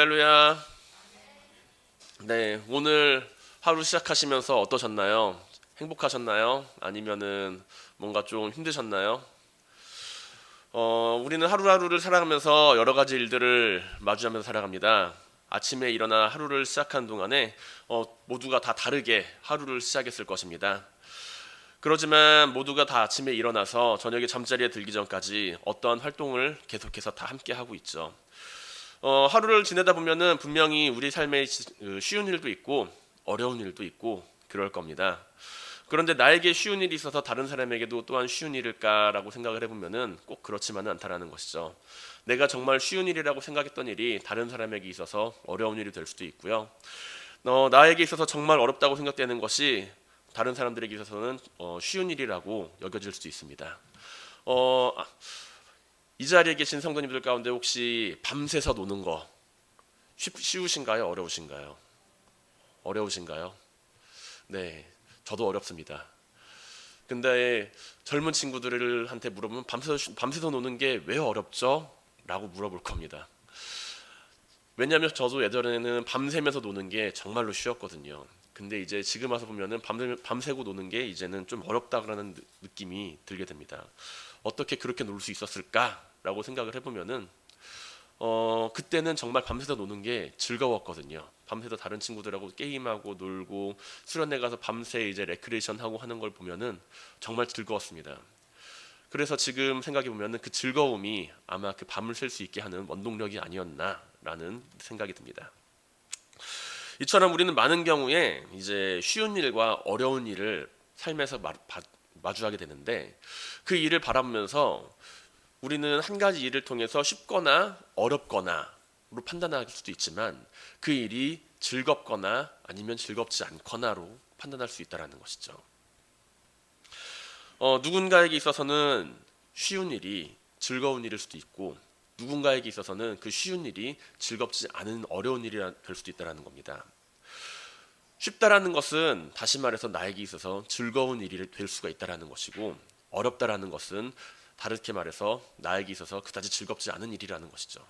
할렐루야. 네, 오늘 하루 시작하시면서 어떠셨나요? 행복하셨나요? 아니면은 뭔가 좀 힘드셨나요? 우리는 하루하루를 살아가면서 여러 가지 일들을 마주하면서 살아갑니다. 아침에 일어나 하루를 시작한 동안에 모두가 다 다르게 하루를 시작했을 것입니다. 그러지만 모두가 다 아침에 일어나서 저녁에 잠자리에 들기 전까지 어떠한 활동을 계속해서 다 함께 하고 있죠. 하루를 지내다 보면은 분명히 우리 삶에 쉬운 일도 있고 어려운 일도 있고 그럴 겁니다. 그런데 나에게 쉬운 일이 있어서 다른 사람에게도 또한 쉬운 일일까라고 생각을 해보면은 꼭 그렇지만은 않다라는 것이죠. 내가 정말 쉬운 일이라고 생각했던 일이 다른 사람에게 있어서 어려운 일이 될 수도 있고요. 나에게 있어서 정말 어렵다고 생각되는 것이 다른 사람들에게 있어서는 쉬운 일이라고 여겨질 수도 있습니다. 이 자리에 계신 성도님들 가운데 혹시 밤새서 노는 거 쉬우신가요? 어려우신가요? 어려우신가요? 네, 저도 어렵습니다. 근데 젊은 친구들한테 물어보면 밤새서 노는 게 왜 어렵죠? 라고 물어볼 겁니다. 왜냐하면 저도 예전에는 밤새면서 노는 게 정말로 쉬웠거든요. 근데 이제 지금 와서 보면은 밤새고 노는 게 이제는 좀 어렵다라는 느낌이 들게 됩니다. 어떻게 그렇게 놀 수 있었을까라고 생각을 해보면은 그때는 정말 밤새서 노는 게 즐거웠거든요. 밤새서 다른 친구들하고 게임하고 놀고 수련회 가서 밤새 이제 레크레이션 하고 하는 걸 보면은 정말 즐거웠습니다. 그래서 지금 생각해 보면은 그 즐거움이 아마 그 밤을 샐 수 있게 하는 원동력이 아니었나라는 생각이 듭니다. 이처럼 우리는 많은 경우에 이제 쉬운 일과 어려운 일을 삶에서 마주하게 되는데 그 일을 바라보면서 우리는 한 가지 일을 통해서 쉽거나 어렵거나로 판단할 수도 있지만 그 일이 즐겁거나 아니면 즐겁지 않거나로 판단할 수 있다는 것이죠. 누군가에게 있어서는 쉬운 일이 즐거운 일일 수도 있고 누군가에게 있어서는 그 쉬운 일이 즐겁지 않은 어려운 일이 될 수도 있다는 겁니다. 쉽다라는 것은 다시 말해서 나에게 있어서 즐거운 일이 될 수가 있다는 것이고 어렵다라는 것은 다르게 말해서 나에게 있어서 그다지 즐겁지 않은 일이라는 것이죠.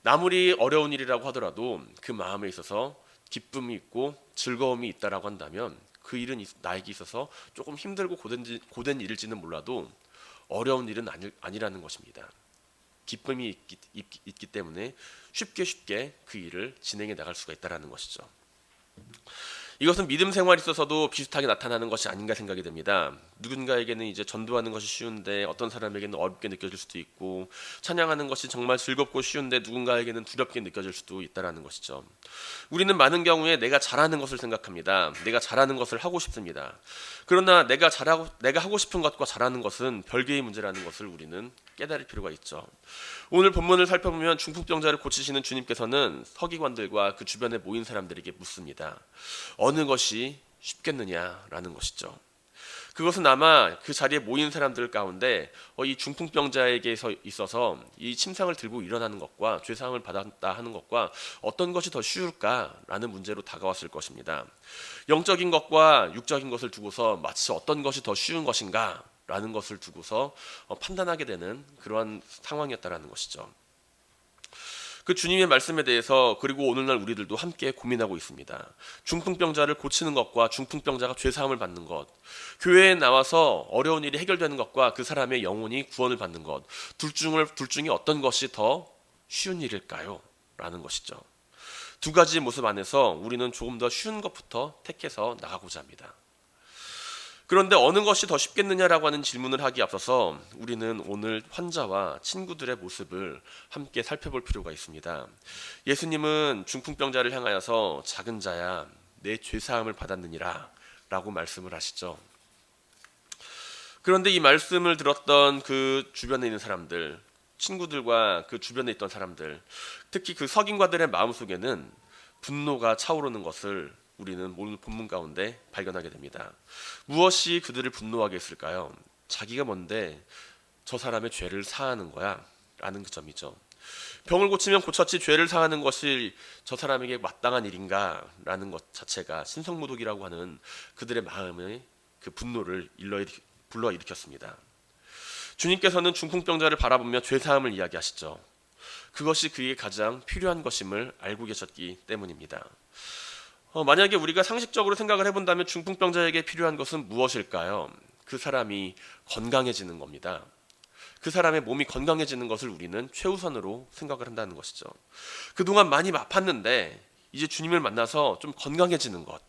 아무리 어려운 일이라고 하더라도 그 마음에 있어서 기쁨이 있고 즐거움이 있다라고 한다면 그 일은 나에게 있어서 조금 힘들고 고된 일일지는 몰라도 어려운 일은 아니라는 것입니다. 기쁨이 있기 때문에 쉽게 그 일을 진행해 나갈 수가 있다는 것이죠. 이것은 믿음 생활에 있어서도 비슷하게 나타나는 것이 아닌가 생각이 됩니다. 누군가에게는 이제 전도하는 것이 쉬운데 어떤 사람에게는 어렵게 느껴질 수도 있고 찬양하는 것이 정말 즐겁고 쉬운데 누군가에게는 두렵게 느껴질 수도 있다는 것이죠. 우리는 많은 경우에 내가 잘하는 것을 생각합니다. 내가 잘하는 것을 하고 싶습니다. 그러나 내가 하고 싶은 것과 잘하는 것은 별개의 문제라는 것을 우리는 깨달을 필요가 있죠. 오늘 본문을 살펴보면 중풍병자를 고치시는 주님께서는 서기관들과 그 주변에 모인 사람들에게 묻습니다. 어느 것이 쉽겠느냐라는 것이죠. 그것은 아마 그 자리에 모인 사람들 가운데 이 중풍병자에게 있어서 이 침상을 들고 일어나는 것과 죄사함을 받았다 하는 것과 어떤 것이 더 쉬울까라는 문제로 다가왔을 것입니다. 영적인 것과 육적인 것을 두고서 마치 어떤 것이 더 쉬운 것인가 라는 것을 두고서 판단하게 되는 그러한 상황이었다라는 것이죠. 그 주님의 말씀에 대해서 그리고 오늘날 우리들도 함께 고민하고 있습니다. 중풍병자를 고치는 것과 중풍병자가 죄사함을 받는 것, 교회에 나와서 어려운 일이 해결되는 것과 그 사람의 영혼이 구원을 받는 것, 둘 중에 어떤 것이 더 쉬운 일일까요? 라는 것이죠. 두 가지 모습 안에서 우리는 조금 더 쉬운 것부터 택해서 나가고자 합니다. 그런데 어느 것이 더 쉽겠느냐라고 하는 질문을 하기에 앞서서 우리는 오늘 환자와 친구들의 모습을 함께 살펴볼 필요가 있습니다. 예수님은 중풍병자를 향하여서 작은 자야 내 죄사함을 받았느니라 라고 말씀을 하시죠. 그런데 이 말씀을 들었던 그 주변에 있는 사람들, 친구들과 그 주변에 있던 사람들, 특히 그 서기관들의 마음속에는 분노가 차오르는 것을 우리는 오늘 본문 가운데 발견하게 됩니다. 무엇이 그들을 분노하게 했을까요? 자기가 뭔데 저 사람의 죄를 사하는 거야? 라는 그 점이죠. 병을 고치면 고쳤지 죄를 사하는 것이 저 사람에게 마땅한 일인가? 라는 것 자체가 신성모독이라고 하는 그들의 마음의 그 분노를 불러일으켰습니다. 주님께서는 중풍병자를 바라보며 죄사함을 이야기하시죠. 그것이 그에게 가장 필요한 것임을 알고 계셨기 때문입니다. 만약에 우리가 상식적으로 생각을 해본다면 중풍병자에게 필요한 것은 무엇일까요? 그 사람이 건강해지는 겁니다. 그 사람의 몸이 건강해지는 것을 우리는 최우선으로 생각을 한다는 것이죠. 그동안 많이 아팠는데 이제 주님을 만나서 좀 건강해지는 것,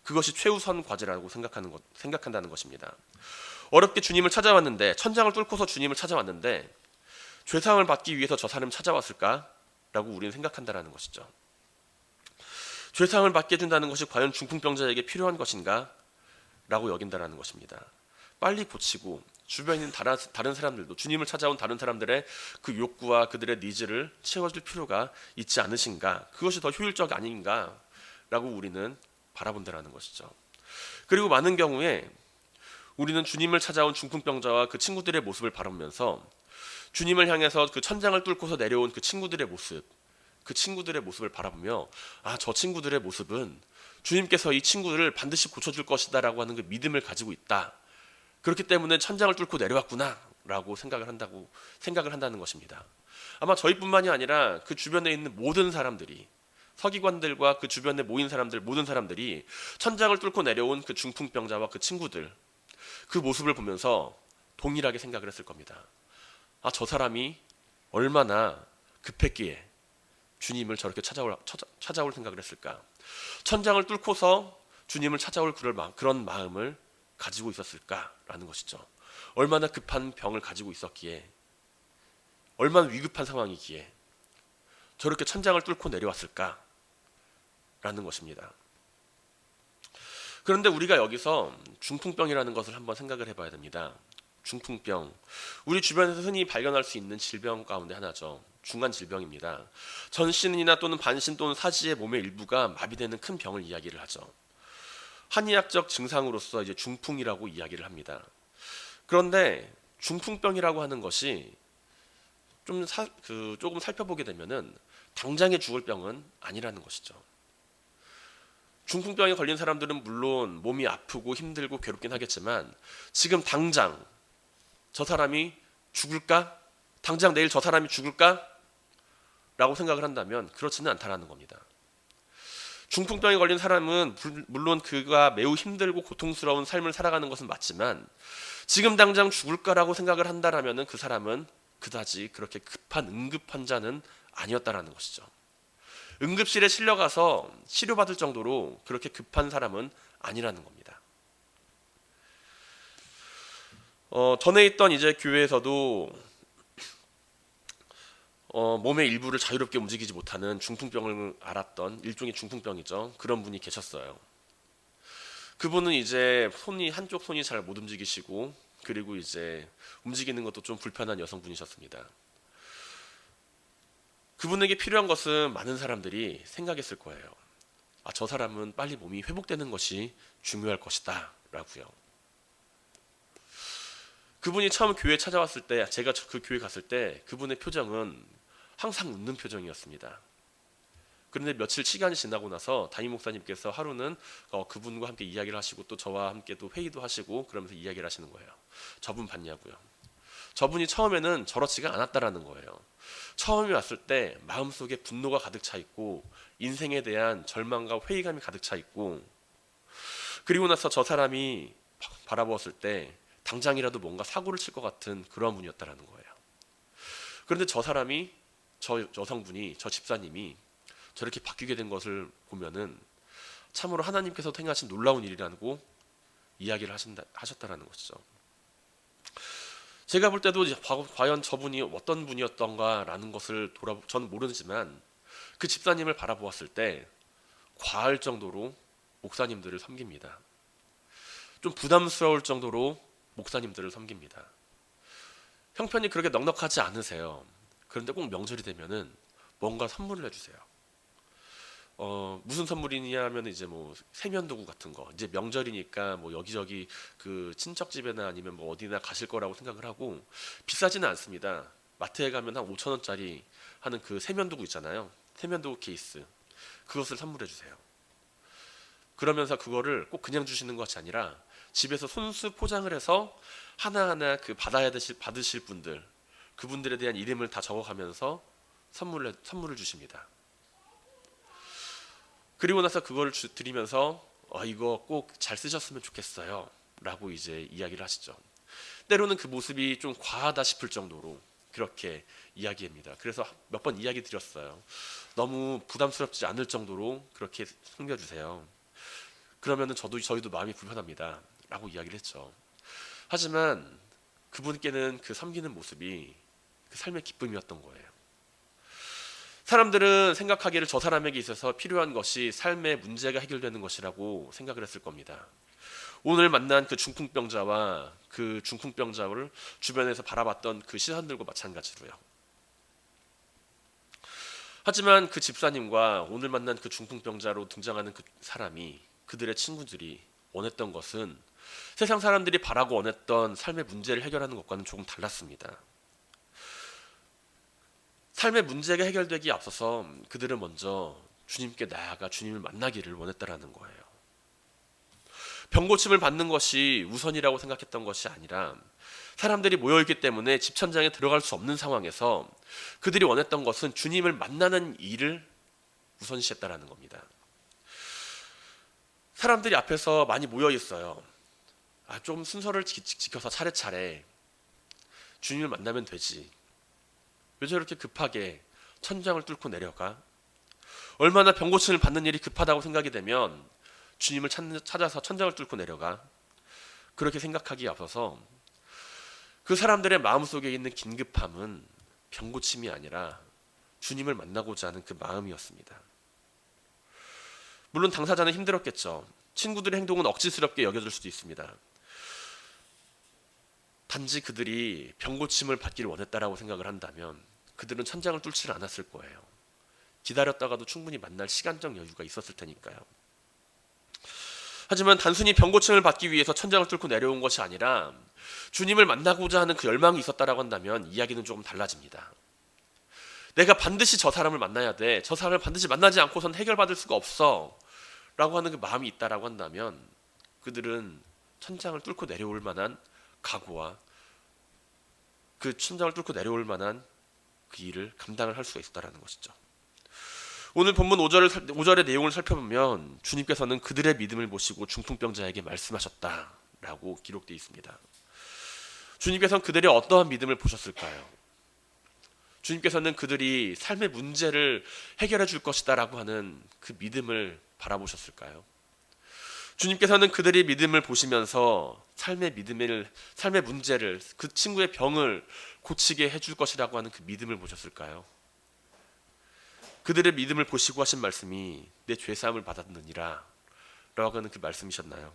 그것이 최우선 과제라고 생각한다는 것입니다. 어렵게 주님을 찾아왔는데, 천장을 뚫고서 주님을 찾아왔는데 죄사함을 받기 위해서 저 사람을 찾아왔을까라고 우리는 생각한다는 것이죠. 죄사함을 받게 해준다는 것이 과연 중풍병자에게 필요한 것인가? 라고 여긴다는 것입니다. 빨리 고치고 주변에 있는 다른 사람들도, 주님을 찾아온 다른 사람들의 그 욕구와 그들의 니즈를 채워줄 필요가 있지 않으신가? 그것이 더 효율적 아닌가? 라고 우리는 바라본다는 것이죠. 그리고 많은 경우에 우리는 주님을 찾아온 중풍병자와 그 친구들의 모습을 바라보면서 주님을 향해서 그 천장을 뚫고서 내려온 그 친구들의 모습을 바라보며, 저 친구들의 모습은 주님께서 이 친구를 반드시 고쳐줄 것이다 라고 하는 그 믿음을 가지고 있다. 그렇기 때문에 천장을 뚫고 내려왔구나 라고 생각을 한다는 것입니다. 아마 저희뿐만이 아니라 그 주변에 있는 모든 사람들이, 서기관들과 그 주변에 모인 사람들, 모든 사람들이 천장을 뚫고 내려온 그 중풍병자와 그 친구들, 그 모습을 보면서 동일하게 생각을 했을 겁니다. 저 사람이 얼마나 급했기에 주님을 저렇게 찾아올 생각을 했을까? 천장을 뚫고서 주님을 찾아올 그런 마음을 가지고 있었을까라는 것이죠. 얼마나 급한 병을 가지고 있었기에, 얼마나 위급한 상황이기에 저렇게 천장을 뚫고 내려왔을까라는 것입니다. 그런데 우리가 여기서 중풍병이라는 것을 한번 생각을 해봐야 됩니다. 중풍병, 우리 주변에서 흔히 발견할 수 있는 질병 가운데 하나죠. 중한 질병입니다. 전신이나 또는 반신 또는 사지의 몸의 일부가 마비되는 큰 병을 이야기를 하죠. 한의학적 증상으로서 이제 중풍이라고 이야기를 합니다. 그런데 중풍병이라고 하는 것이 조금 살펴보게 되면은 당장에 죽을 병은 아니라는 것이죠. 중풍병에 걸린 사람들은 물론 몸이 아프고 힘들고 괴롭긴 하겠지만, 지금 당장 저 사람이 죽을까? 당장 내일 저 사람이 죽을까? 라고 생각을 한다면 그렇지는 않다라는 겁니다. 중풍병에 걸린 사람은 물론 그가 매우 힘들고 고통스러운 삶을 살아가는 것은 맞지만, 지금 당장 죽을까라고 생각을 한다라면 그 사람은 그다지 그렇게 급한 응급 환자는 아니었다라는 것이죠. 응급실에 실려가서 치료받을 정도로 그렇게 급한 사람은 아니라는 겁니다. 전에 있던 이제 교회에서도 몸의 일부를 자유롭게 움직이지 못하는 중풍병을 앓았던, 일종의 중풍병이죠. 그런 분이 계셨어요. 그분은 이제 한쪽 손이 잘 못 움직이시고, 그리고 이제 움직이는 것도 좀 불편한 여성분이셨습니다. 그분에게 필요한 것은 많은 사람들이 생각했을 거예요. 저 사람은 빨리 몸이 회복되는 것이 중요할 것이다 라고요. 그분이 처음 교회에 찾아왔을 때, 제가 그 교회 갔을 때 그분의 표정은 항상 웃는 표정이었습니다. 그런데 며칠 시간이 지나고 나서 담임 목사님께서 하루는 그분과 함께 이야기를 하시고, 또 저와 함께 또 회의도 하시고 그러면서 이야기를 하시는 거예요. 저분 봤냐고요. 저분이 처음에는 저렇지가 않았다라는 거예요. 처음에 왔을 때 마음속에 분노가 가득 차 있고, 인생에 대한 절망과 회의감이 가득 차 있고, 그리고 나서 저 사람이 바라보았을 때 당장이라도 뭔가 사고를 칠 것 같은 그런 분이었다라는 거예요. 그런데 저 사람이, 저 여성분이, 저 집사님이 저렇게 바뀌게 된 것을 보면은 참으로 하나님께서 행하신 놀라운 일이라고 이야기를 하셨다라는 것이죠. 제가 볼 때도 과연 저분이 어떤 분이었던가라는 것을 저는 모르지만, 그 집사님을 바라보았을 때 과할 정도로 목사님들을 섬깁니다. 좀 부담스러울 정도로 목사님들을 섬깁니다. 형편이 그렇게 넉넉하지 않으세요. 그런데 꼭 명절이 되면은 뭔가 선물을 해주세요. 무슨 선물이냐 하면 이제 뭐 세면도구 같은 거, 이제 명절이니까 뭐 여기저기 그 친척집에나 아니면 뭐 어디나 가실 거라고 생각을 하고, 비싸지는 않습니다. 마트에 가면 한 5,000원짜리 하는 그 세면도구 있잖아요. 세면도구 케이스, 그것을 선물해 주세요. 그러면서 그거를 꼭 그냥 주시는 것이 아니라 집에서 손수 포장을 해서 하나하나 그 받으실 분들, 그분들에 대한 이름을 다 적어가면서 선물을 주십니다. 그리고 나서 그걸 드리면서 이거 꼭 잘 쓰셨으면 좋겠어요 라고 이제 이야기를 하시죠. 때로는 그 모습이 좀 과하다 싶을 정도로 그렇게 이야기합니다. 그래서 몇 번 이야기 드렸어요. 너무 부담스럽지 않을 정도로 그렇게 섬겨주세요. 그러면은 저희도 마음이 불편합니다 라고 이야기를 했죠. 하지만 그분께는 그 섬기는 모습이 그 삶의 기쁨이었던 거예요. 사람들은 생각하기를 저 사람에게 있어서 필요한 것이 삶의 문제가 해결되는 것이라고 생각을 했을 겁니다. 오늘 만난 그 중풍병자와 그 중풍병자를 주변에서 바라봤던 그 시선들과 마찬가지로요. 하지만 그 집사님과 오늘 만난 그 중풍병자로 등장하는 그 사람이, 그들의 친구들이 원했던 것은 세상 사람들이 바라고 원했던 삶의 문제를 해결하는 것과는 조금 달랐습니다. 삶의 문제가 해결되기에 앞서서 그들은 먼저 주님께 나아가 주님을 만나기를 원했다라는 거예요. 병고침을 받는 것이 우선이라고 생각했던 것이 아니라 사람들이 모여있기 때문에 집천장에 들어갈 수 없는 상황에서 그들이 원했던 것은 주님을 만나는 일을 우선시했다라는 겁니다. 사람들이 앞에서 많이 모여있어요. 좀 순서를 지켜서 차례차례 주님을 만나면 되지. 왜 저렇게 급하게 천장을 뚫고 내려가? 얼마나 병고침을 받는 일이 급하다고 생각이 되면 주님을 찾아서 천장을 뚫고 내려가? 그렇게 생각하기에 앞서서 그 사람들의 마음속에 있는 긴급함은 병고침이 아니라 주님을 만나고자 하는 그 마음이었습니다. 물론 당사자는 힘들었겠죠. 친구들의 행동은 억지스럽게 여겨질 수도 있습니다. 단지 그들이 병고침을 받기를 원했다라고 생각을 한다면 그들은 천장을 뚫지를 않았을 거예요. 기다렸다가도 충분히 만날 시간적 여유가 있었을 테니까요. 하지만 단순히 병고침을 받기 위해서 천장을 뚫고 내려온 것이 아니라 주님을 만나고자 하는 그 열망이 있었다라고 한다면 이야기는 조금 달라집니다. 내가 반드시 저 사람을 만나야 돼. 저 사람을 반드시 만나지 않고선 해결받을 수가 없어. 라고 하는 그 마음이 있다라고 한다면 그들은 천장을 뚫고 내려올 만한 각오와 그 천장을 뚫고 내려올 만한 그 일을 감당을 할 수가 있었다라는 것이죠. 오늘 본문 5절의 내용을 살펴보면 주님께서는 그들의 믿음을 보시고 중풍병자에게 말씀하셨다라고 기록되어 있습니다. 주님께서는 그들의 어떠한 믿음을 보셨을까요? 주님께서는 그들이 삶의 문제를 해결해 줄 것이다라고 하는 그 믿음을 바라보셨을까요? 주님께서는 그들의 믿음을 보시면서 삶의 문제를, 그 친구의 병을 고치게 해줄 것이라고 하는 그 믿음을 보셨을까요? 그들의 믿음을 보시고 하신 말씀이 내 죄사함을 받았느니라 라고 하는 그 말씀이셨나요?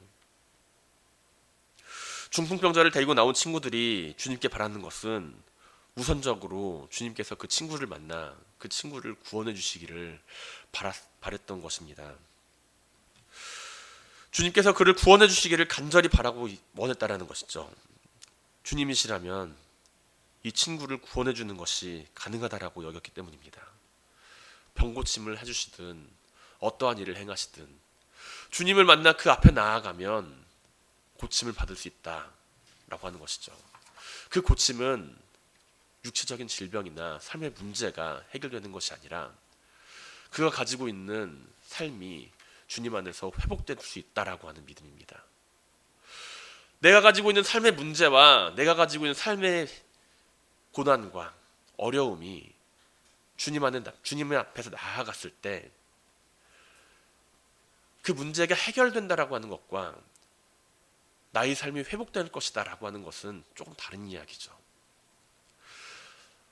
중풍병자를 데리고 나온 친구들이 주님께 바라는 것은 우선적으로 주님께서 그 친구를 만나 그 친구를 구원해 주시기를 바랬던 것입니다. 주님께서 그를 구원해 주시기를 간절히 바라고 원했다라는 것이죠. 주님이시라면 이 친구를 구원해 주는 것이 가능하다라고 여겼기 때문입니다. 병고침을 해주시든 어떠한 일을 행하시든 주님을 만나 그 앞에 나아가면 고침을 받을 수 있다라고 하는 것이죠. 그 고침은 육체적인 질병이나 삶의 문제가 해결되는 것이 아니라 그가 가지고 있는 삶이 주님 안에서 회복될 수 있다라고 하는 믿음입니다. 내가 가지고 있는 삶의 문제와 내가 가지고 있는 삶의 고난과 어려움이 주님 앞에서 나아갔을 때 그 문제가 해결된다라고 하는 것과 나의 삶이 회복될 것이다라고 하는 것은 조금 다른 이야기죠.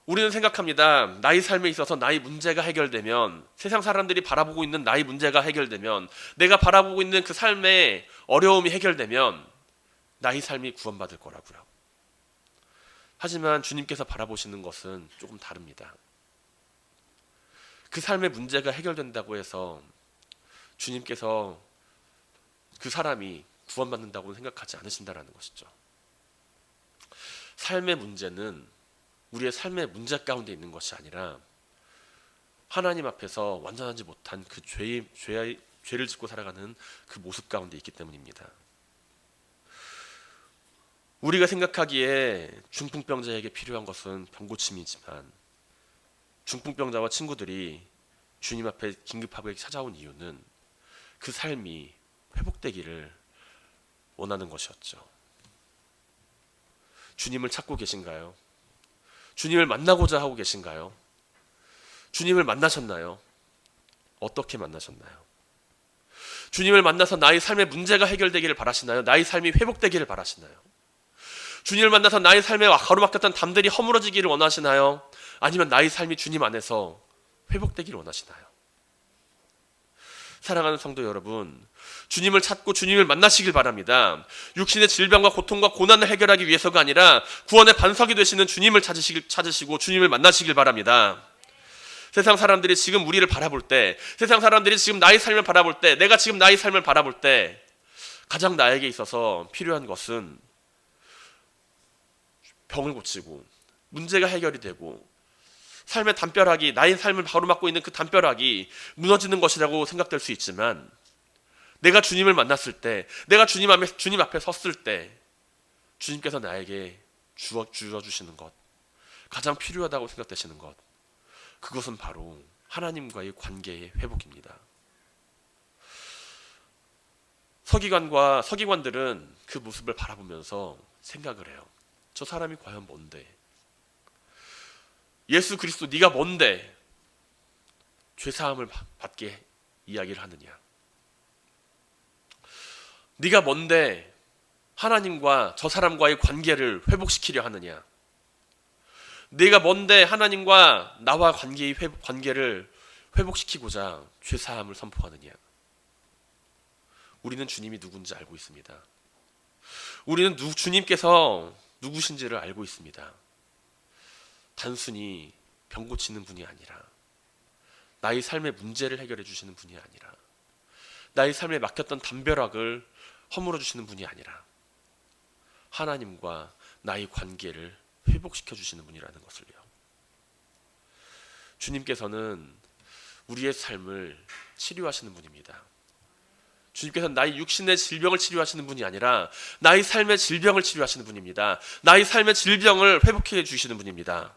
우리는 생각합니다. 나의 삶에 있어서 나의 문제가 해결되면, 세상 사람들이 바라보고 있는 나의 문제가 해결되면, 내가 바라보고 있는 그 삶의 어려움이 해결되면 나의 삶이 구원받을 거라고요. 하지만 주님께서 바라보시는 것은 조금 다릅니다. 그 삶의 문제가 해결된다고 해서 주님께서 그 사람이 구원받는다고 생각하지 않으신다라는 것이죠. 삶의 문제는 우리의 삶의 문제 가운데 있는 것이 아니라 하나님 앞에서 완전하지 못한 그 죄를 짓고 살아가는 그 모습 가운데 있기 때문입니다. 우리가 생각하기에 중풍병자에게 필요한 것은 병고침이지만 중풍병자와 친구들이 주님 앞에 긴급하게 찾아온 이유는 그 삶이 회복되기를 원하는 것이었죠. 주님을 찾고 계신가요? 주님을 만나고자 하고 계신가요? 주님을 만나셨나요? 어떻게 만나셨나요? 주님을 만나서 나의 삶의 문제가 해결되기를 바라시나요? 나의 삶이 회복되기를 바라시나요? 주님을 만나서 나의 삶에 가로막혔던 담들이 허물어지기를 원하시나요? 아니면 나의 삶이 주님 안에서 회복되기를 원하시나요? 사랑하는 성도 여러분, 주님을 찾고 주님을 만나시길 바랍니다. 육신의 질병과 고통과 고난을 해결하기 위해서가 아니라 구원의 반석이 되시는 주님을 찾으시고 주님을 만나시길 바랍니다. 세상 사람들이 지금 우리를 바라볼 때, 세상 사람들이 지금 나의 삶을 바라볼 때, 내가 지금 나의 삶을 바라볼 때 가장 나에게 있어서 필요한 것은 병을 고치고 문제가 해결이 되고 삶의 담벼락이, 나의 삶을 가로막고 있는 그 담벼락이 무너지는 것이라고 생각될 수 있지만, 내가 주님을 만났을 때, 내가 주님 앞에 섰을 때 주님께서 나에게 주어주시는 것, 가장 필요하다고 생각되시는 것, 그것은 바로 하나님과의 관계의 회복입니다. 서기관들은 그 모습을 바라보면서 생각을 해요. 저 사람이 과연 뭔데? 예수 그리스도 네가 뭔데 죄사함을 받게 이야기를 하느냐? 네가 뭔데 하나님과 저 사람과의 관계를 회복시키려 하느냐? 네가 뭔데 하나님과 나와 관계를 회복시키고자 죄사함을 선포하느냐? 우리는 주님이 누군지 알고 있습니다. 우리는 주님께서 누구신지를 알고 있습니다. 단순히 병 고치는 분이 아니라, 나의 삶의 문제를 해결해 주시는 분이 아니라, 나의 삶에 막혔던 담벼락을 허물어 주시는 분이 아니라 하나님과 나의 관계를 회복시켜 주시는 분이라는 것을요. 주님께서는 우리의 삶을 치료하시는 분입니다. 주님께서는 나의 육신의 질병을 치료하시는 분이 아니라 나의 삶의 질병을 치료하시는 분입니다. 나의 삶의 질병을 회복해 주시는 분입니다.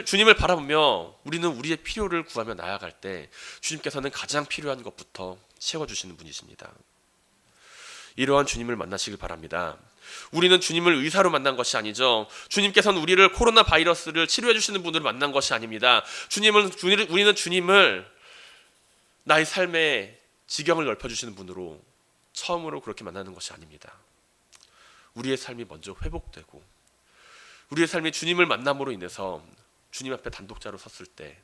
주님을 바라보며 우리는 우리의 필요를 구하며 나아갈 때 주님께서는 가장 필요한 것부터 채워주시는 분이십니다. 이러한 주님을 만나시길 바랍니다. 우리는 주님을 의사로 만난 것이 아니죠. 주님께서는 우리를 코로나 바이러스를 치료해 주시는 분으로 만난 것이 아닙니다. 우리는 주님을 나의 삶의 지경을 넓혀주시는 분으로 처음으로 그렇게 만나는 것이 아닙니다. 우리의 삶이 먼저 회복되고 우리의 삶이 주님을 만남으로 인해서 주님 앞에 단독자로 섰을 때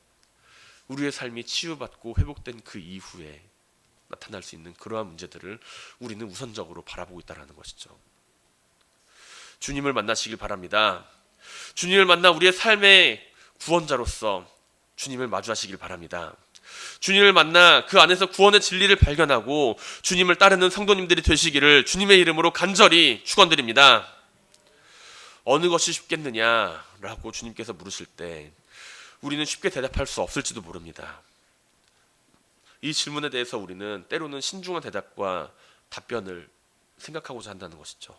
우리의 삶이 치유받고 회복된 그 이후에 나타날 수 있는 그러한 문제들을 우리는 우선적으로 바라보고 있다는 것이죠. 주님을 만나시길 바랍니다. 주님을 만나 우리의 삶의 구원자로서 주님을 마주하시길 바랍니다. 주님을 만나 그 안에서 구원의 진리를 발견하고 주님을 따르는 성도님들이 되시기를 주님의 이름으로 간절히 축원드립니다. 어느 것이 쉽겠느냐라고 주님께서 물으실 때 우리는 쉽게 대답할 수 없을지도 모릅니다. 이 질문에 대해서 우리는 때로는 신중한 대답과 답변을 생각하고자 한다는 것이죠.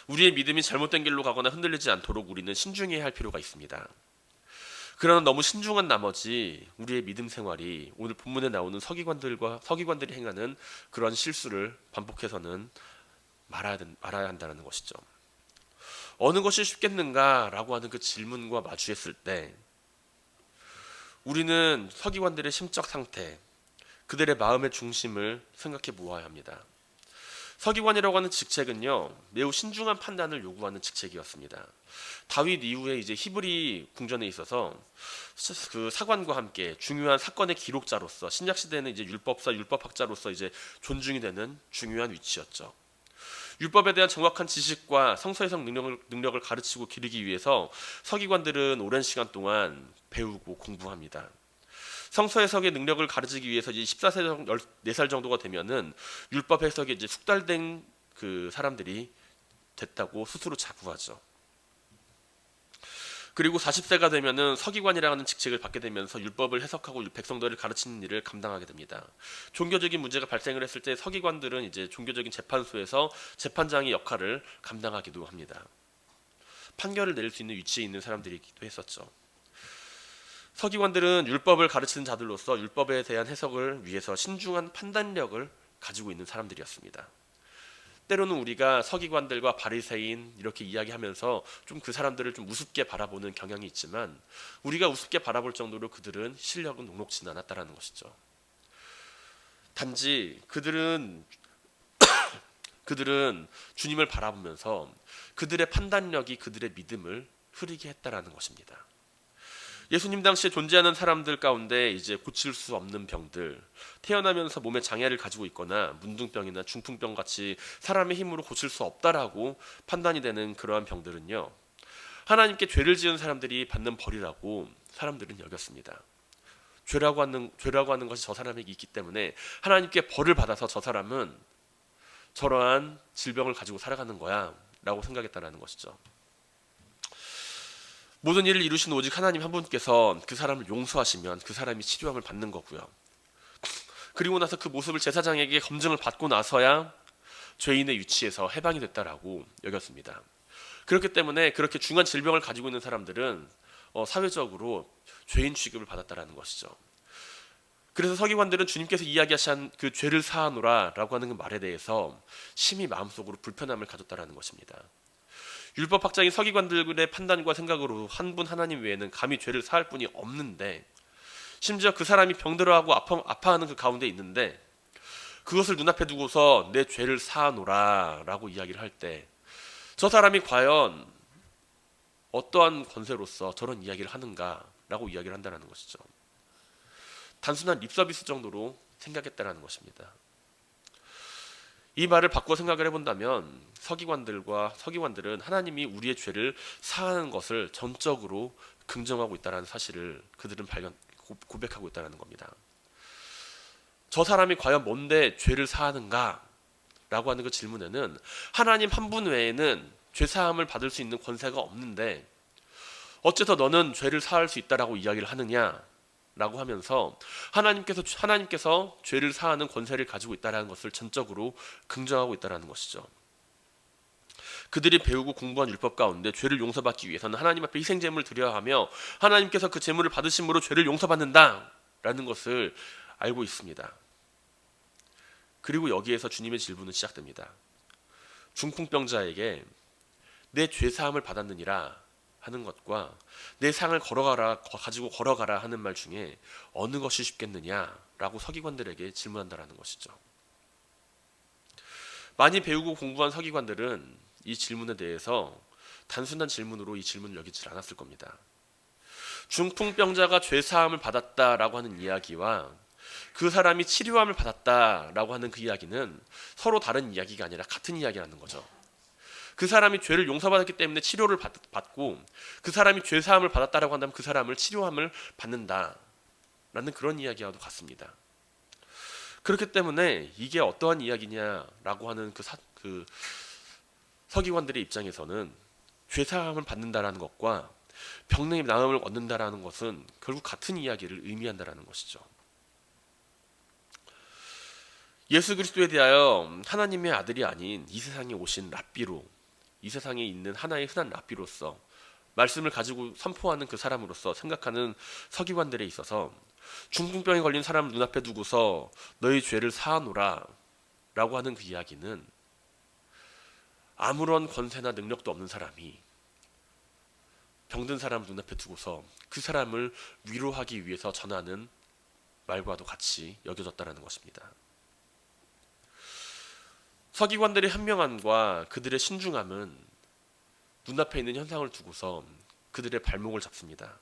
우리의 믿음이 잘못된 길로 가거나 흔들리지 않도록 우리는 신중해야 할 필요가 있습니다. 그러나 너무 신중한 나머지 우리의 믿음 생활이 오늘 본문에 나오는 서기관들이 행하는 그런 실수를 반복해서는 말아야 한다는 것이죠. 어느 것이 쉽겠는가라고 하는 그 질문과 마주했을 때 우리는 서기관들의 심적 상태, 그들의 마음의 중심을 생각해 보아야 합니다. 서기관이라고 하는 직책은요, 매우 신중한 판단을 요구하는 직책이었습니다. 다윗 이후에 이제 히브리 궁전에 있어서 그 사관과 함께 중요한 사건의 기록자로서 신약 시대에는 이제 율법학자로서 이제 존중이 되는 중요한 위치였죠. 율법에 대한 정확한 지식과 성서 해석 능력을 가르치고 기르기 위해서 서기관들은 오랜 시간 동안 배우고 공부합니다. 성서 해석의 능력을 가르치기 위해서 이제 14세, 14살 정도가 되면은 율법 해석에 이제 숙달된 그 사람들이 됐다고 스스로 자부하죠. 그리고 40세가 되면은 서기관이라는 직책을 받게 되면서 율법을 해석하고 백성들을 가르치는 일을 감당하게 됩니다. 종교적인 문제가 발생을 했을 때 서기관들은 이제 종교적인 재판소에서 재판장의 역할을 감당하기도 합니다. 판결을 내릴 수 있는 위치에 있는 사람들이기도 했었죠. 서기관들은 율법을 가르치는 자들로서 율법에 대한 해석을 위해서 신중한 판단력을 가지고 있는 사람들이었습니다. 때로는 우리가 서기관들과 바리새인 이렇게 이야기하면서 좀 그 사람들을 좀 우습게 바라보는 경향이 있지만, 우리가 우습게 바라볼 정도로 그들은 실력은 녹록지 않았다라는 것이죠. 단지 그들은 주님을 바라보면서 그들의 판단력이 그들의 믿음을 흐리게 했다라는 것입니다. 예수님 당시에 존재하는 사람들 가운데 이제 고칠 수 없는 병들, 태어나면서 몸에 장애를 가지고 있거나 문둥병이나 중풍병 같이 사람의 힘으로 고칠 수 없다라고 판단이 되는 그러한 병들은요, 하나님께 죄를 지은 사람들이 받는 벌이라고 사람들은 여겼습니다. 죄라고 하는 것이 저 사람에게 있기 때문에 하나님께 벌을 받아서 저 사람은 저러한 질병을 가지고 살아가는 거야 라고 생각했다라는 것이죠. 모든 일을 이루신 오직 하나님 한 분께서 그 사람을 용서하시면 그 사람이 치료함을 받는 거고요. 그리고 나서 그 모습을 제사장에게 검증을 받고 나서야 죄인의 위치에서 해방이 됐다라고 여겼습니다. 그렇기 때문에 그렇게 중한 질병을 가지고 있는 사람들은 사회적으로 죄인 취급을 받았다라는 것이죠. 그래서 서기관들은 주님께서 이야기하신 그 죄를 사하노라 라고 하는 그 말에 대해서 심히 마음속으로 불편함을 가졌다라는 것입니다. 율법학자인 서기관들의 판단과 생각으로 한 분 하나님 외에는 감히 죄를 사할 분이 없는데, 심지어 그 사람이 병들어하고 아파하는 그 가운데 있는데 그것을 눈앞에 두고서 내 죄를 사하노라 라고 이야기를 할 때 저 사람이 과연 어떠한 권세로서 저런 이야기를 하는가 라고 이야기를 한다는 것이죠. 단순한 립서비스 정도로 생각했다는 것입니다. 이 말을 바꿔 생각을 해본다면 서기관들은 하나님이 우리의 죄를 사하는 것을 전적으로 긍정하고 있다는 사실을 그들은 고백하고 있다는 겁니다. 저 사람이 과연 뭔데 죄를 사하는가? 라고 하는 그 질문에는 하나님 한 분 외에는 죄 사함을 받을 수 있는 권세가 없는데 어째서 너는 죄를 사할 수 있다라고 이야기를 하느냐? 라고 하면서 하나님께서 죄를 사하는 권세를 가지고 있다는 것을 전적으로 긍정하고 있다는 것이죠. 그들이 배우고 공부한 율법 가운데 죄를 용서받기 위해서는 하나님 앞에 희생제물을 드려야 하며 하나님께서 그 제물을 받으심으로 죄를 용서받는다라는 것을 알고 있습니다. 그리고 여기에서 주님의 질문은 시작됩니다. 중풍병자에게 내 죄 사함을 받았느니라 하는 것과 내 상을 가지고 걸어가라 하는 말 중에 어느 것이 쉽겠느냐라고 서기관들에게 질문한다라는 것이죠. 많이 배우고 공부한 서기관들은 이 질문에 대해서 단순한 질문으로 이 질문을 여기지 않았을 겁니다. 중풍병자가 죄 사함을 받았다라고 하는 이야기와 그 사람이 치료함을 받았다라고 하는 그 이야기는 서로 다른 이야기가 아니라 같은 이야기라는 거죠. 그 사람이 죄를 용서받았기 때문에 치료를 받고 그 사람이 죄 사함을 받았다라고 한다면 그 사람을 치료함을 받는다라는 그런 이야기와도 같습니다. 그렇기 때문에 이게 어떠한 이야기냐라고 하는 그 서기관들의 입장에서는 죄 사함을 받는다라는 것과 병의 나음을 얻는다라는 것은 결국 같은 이야기를 의미한다라는 것이죠. 예수 그리스도에 대하여 하나님의 아들이 아닌 이 세상에 오신 랍비로, 이 세상에 있는 하나의 흔한 랍비로서 말씀을 가지고 선포하는 그 사람으로서 생각하는 서기관들에 있어서 중풍병에 걸린 사람을 눈앞에 두고서 너희 죄를 사하노라 라고 하는 그 이야기는 아무런 권세나 능력도 없는 사람이 병든 사람을 눈앞에 두고서 그 사람을 위로하기 위해서 전하는 말과도 같이 여겨졌다는 것입니다. 서기관들의 현명함과 그들의 신중함은 눈앞에 있는 현상을 두고서 그들의 발목을 잡습니다.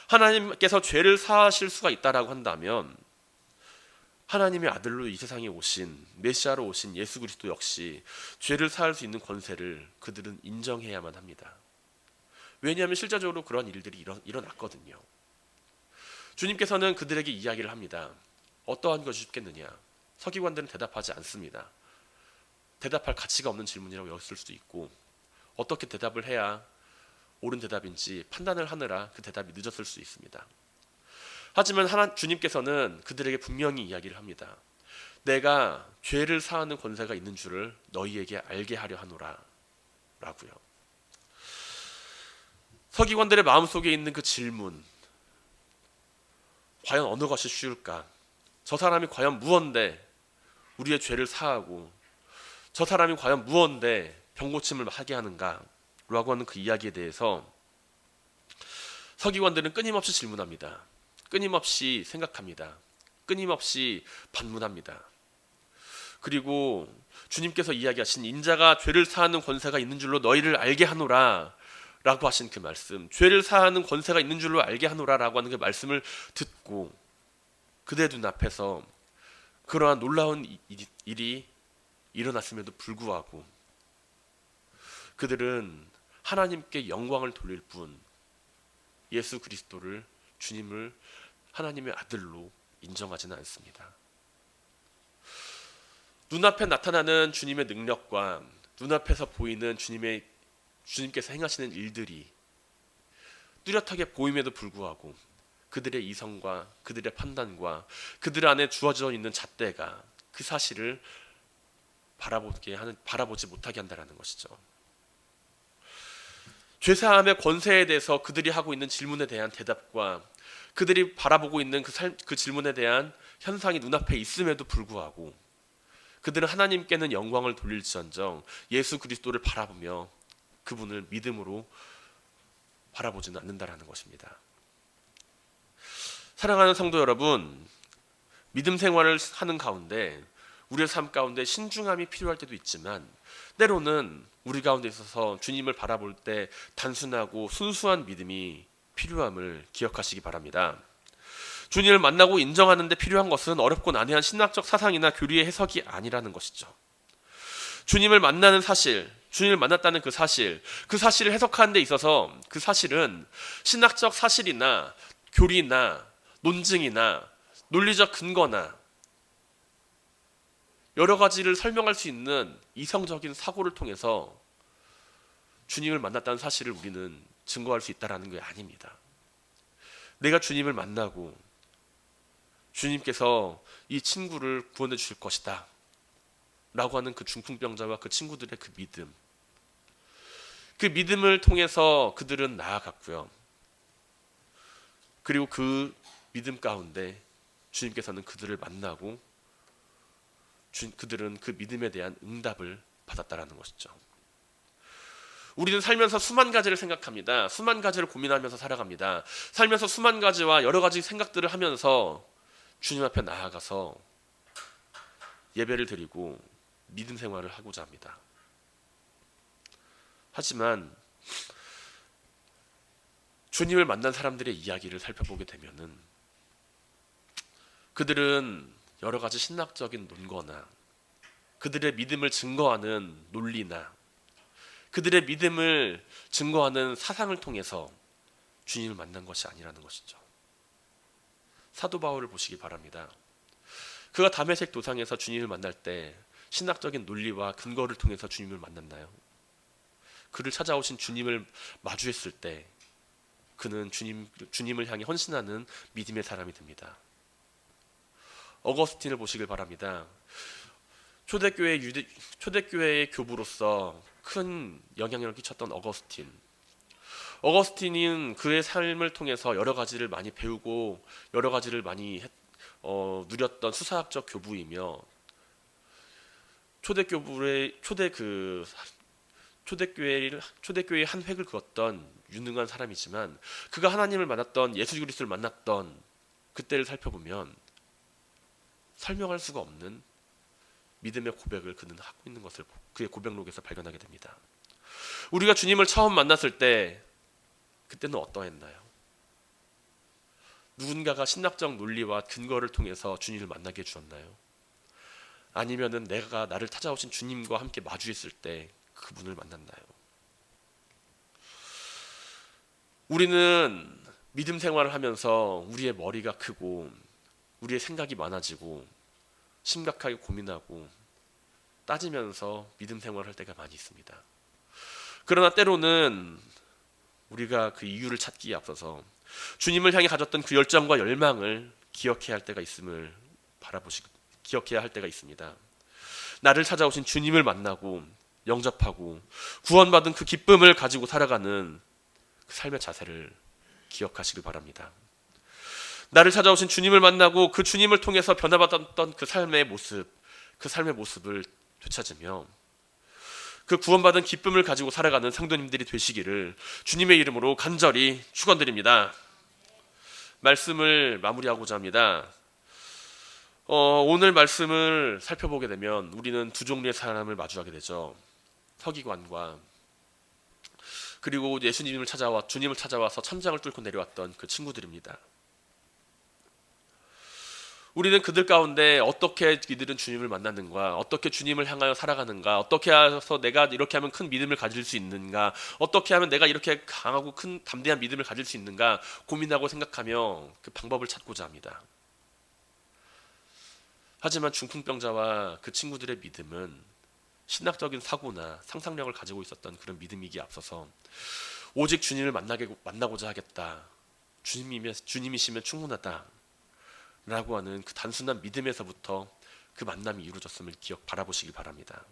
하나님께서 죄를 사하실 수가 있다라고 한다면 하나님의 아들로 이 세상에 오신 메시아로 오신 예수 그리스도 역시 죄를 사할 수 있는 권세를 그들은 인정해야만 합니다. 왜냐하면 실제적으로 그런 일들이 일어났거든요. 주님께서는 그들에게 이야기를 합니다. 어떠한 것이 쉽겠느냐? 서기관들은 대답하지 않습니다. 대답할 가치가 없는 질문이라고 여겼을 수도 있고 어떻게 대답을 해야 옳은 대답인지 판단을 하느라 그 대답이 늦었을 수 있습니다. 하지만 주님께서는 그들에게 분명히 이야기를 합니다. 내가 죄를 사하는 권세가 있는 줄을 너희에게 알게 하려 하노라 라고요. 서기관들의 마음속에 있는 그 질문, 과연 어느 것이 쉬울까? 저 사람이 과연 무언데 우리의 죄를 사하고, 저 사람이 과연 무언데 병고침을 하게 하는가? 라고 하는 그 이야기에 대해서 서기관들은 끊임없이 질문합니다. 끊임없이 생각합니다. 끊임없이 반문합니다. 그리고 주님께서 이야기하신 인자가 죄를 사하는 권세가 있는 줄로 너희를 알게 하노라 라고 하신 그 말씀, 죄를 사하는 권세가 있는 줄로 알게 하노라 라고 하는 그 말씀을 듣고 그들의 눈앞에서 그러한 놀라운 일이 일어났음에도 불구하고 그들은 하나님께 영광을 돌릴 뿐 예수 그리스도를, 주님을 하나님의 아들로 인정하지는 않습니다. 눈앞에 나타나는 주님의 능력과 눈앞에서 보이는 주님께서 행하시는 일들이 뚜렷하게 보임에도 불구하고 그들의 이성과 그들의 판단과 그들 안에 주어져 있는 잣대가 그 사실을 바라보지 못하게 한다는 것이죠. 죄사함의 권세에 대해서 그들이 하고 있는 질문에 대한 대답과 그들이 바라보고 있는 그 질문에 대한 현상이 눈앞에 있음에도 불구하고 그들은 하나님께는 영광을 돌릴지언정 예수 그리스도를 바라보며 그분을 믿음으로 바라보지는 않는다라는 것입니다. 사랑하는 성도 여러분, 믿음 생활을 하는 가운데 우리의 삶 가운데 신중함이 필요할 때도 있지만 때로는 우리 가운데 있어서 주님을 바라볼 때 단순하고 순수한 믿음이 필요함을 기억하시기 바랍니다. 주님을 만나고 인정하는 데 필요한 것은 어렵고 난해한 신학적 사상이나 교리의 해석이 아니라는 것이죠. 주님을 만나는 사실, 주님을 만났다는 그 사실을 해석하는 데 있어서 그 사실은 신학적 사실이나 교리나 논증이나 논리적 근거나 여러 가지를 설명할 수 있는 이성적인 사고를 통해서 주님을 만났다는 사실을 우리는 증거할 수 있다는 게 아닙니다. 내가 주님을 만나고 주님께서 이 친구를 구원해 주실 것이다 라고 하는 그 중풍병자와 그 친구들의 그 믿음, 그 믿음을 통해서 그들은 나아갔고요. 그리고 그 믿음 가운데 주님께서는 그들을 만나고 그들은 그 믿음에 대한 응답을 받았다라는 것이죠. 우리는 살면서 수만 가지를 생각합니다. 수만 가지를 고민하면서 살아갑니다. 살면서 수만 가지와 여러 가지 생각들을 하면서 주님 앞에 나아가서 예배를 드리고 믿음 생활을 하고자 합니다. 하지만 주님을 만난 사람들의 이야기를 살펴보게 되면은 그들은 여러 가지 신학적인 논거나 그들의 믿음을 증거하는 논리나 그들의 믿음을 증거하는 사상을 통해서 주님을 만난 것이 아니라는 것이죠. 사도 바울을 보시기 바랍니다. 그가 다메섹 도상에서 주님을 만날 때 신학적인 논리와 근거를 통해서 주님을 만났나요? 그를 찾아오신 주님을 마주했을 때 그는 주님을 향해 헌신하는 믿음의 사람이 됩니다. 어거스틴을 보시길 바랍니다. 초대교회의 교부로서 큰 영향력을 끼쳤던 어거스틴은 그의 삶을 통해서 여러 가지를 많이 배우고 여러 가지를 많이 누렸던 수사학적 교부이며 초대교회의 한 획을 그었던 유능한 사람이지만 그가 하나님을 만났던 예수 그리스도를 만났던 그때를 살펴보면 설명할 수가 없는 믿음의 고백을 그는 하고 있는 것을 그의 고백록에서 발견하게 됩니다. 우리가 주님을 처음 만났을 때 그때는 어떠했나요? 누군가가 신학적 논리와 근거를 통해서 주님을 만나게 해주었나요? 아니면은 내가 나를 찾아오신 주님과 함께 마주했을 때 그분을 만났나요? 우리는 믿음 생활을 하면서 우리의 머리가 크고 우리의 생각이 많아지고 심각하게 고민하고 따지면서 믿음 생활을 할 때가 많이 있습니다. 그러나 때로는 우리가 그 이유를 찾기에 앞서서 주님을 향해 가졌던 그 열정과 열망을 기억해야 할 때가 기억해야 할 때가 있습니다. 나를 찾아오신 주님을 만나고 영접하고 구원받은 그 기쁨을 가지고 살아가는 그 삶의 자세를 기억하시길 바랍니다. 나를 찾아오신 주님을 만나고 그 주님을 통해서 변화받았던 그 삶의 모습을 되찾으며 그 구원받은 기쁨을 가지고 살아가는 성도님들이 되시기를 주님의 이름으로 간절히 축원드립니다. 말씀을 마무리하고자 합니다. 오늘 말씀을 살펴보게 되면 우리는 두 종류의 사람을 마주하게 되죠. 서기관과 그리고 주님을 찾아와서 천장을 뚫고 내려왔던 그 친구들입니다. 우리는 그들 가운데 어떻게 이들은 주님을 만났는가, 어떻게 주님을 향하여 살아가는가, 어떻게 해서 내가 이렇게 하면 큰 믿음을 가질 수 있는가, 어떻게 하면 내가 이렇게 강하고 큰 담대한 믿음을 가질 수 있는가 고민하고 생각하며 그 방법을 찾고자 합니다. 하지만 중풍병자와 그 친구들의 믿음은 신학적인 사고나 상상력을 가지고 있었던 그런 믿음이기에 앞서서 오직 주님을 만나고자 하겠다, 주님이시면 충분하다 라고 하는 그 단순한 믿음에서부터 그 만남이 이루어졌음을 바라보시기 바랍니다.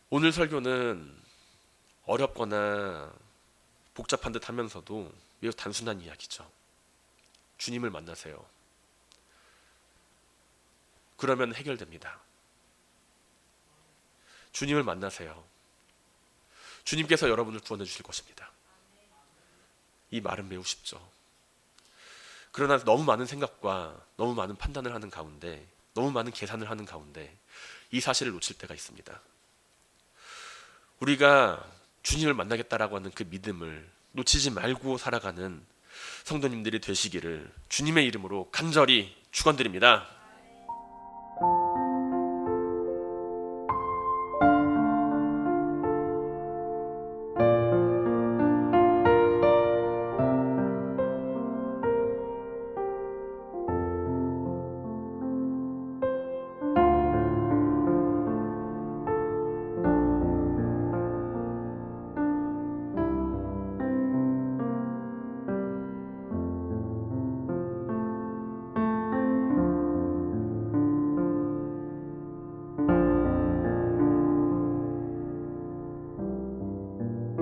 오늘 설교는 어렵거나 복잡한 듯 하면서도 매우 단순한 이야기죠. 주님을 만나세요. 그러면 해결됩니다. 주님을 만나세요. 주님께서 여러분을 구원해 주실 것입니다. 이 말은 매우 쉽죠. 그러나 너무 많은 생각과 너무 많은 판단을 하는 가운데, 너무 많은 계산을 하는 가운데 이 사실을 놓칠 때가 있습니다. 우리가 주님을 만나겠다라고 하는 그 믿음을 놓치지 말고 살아가는 성도님들이 되시기를 주님의 이름으로 간절히 축원드립니다.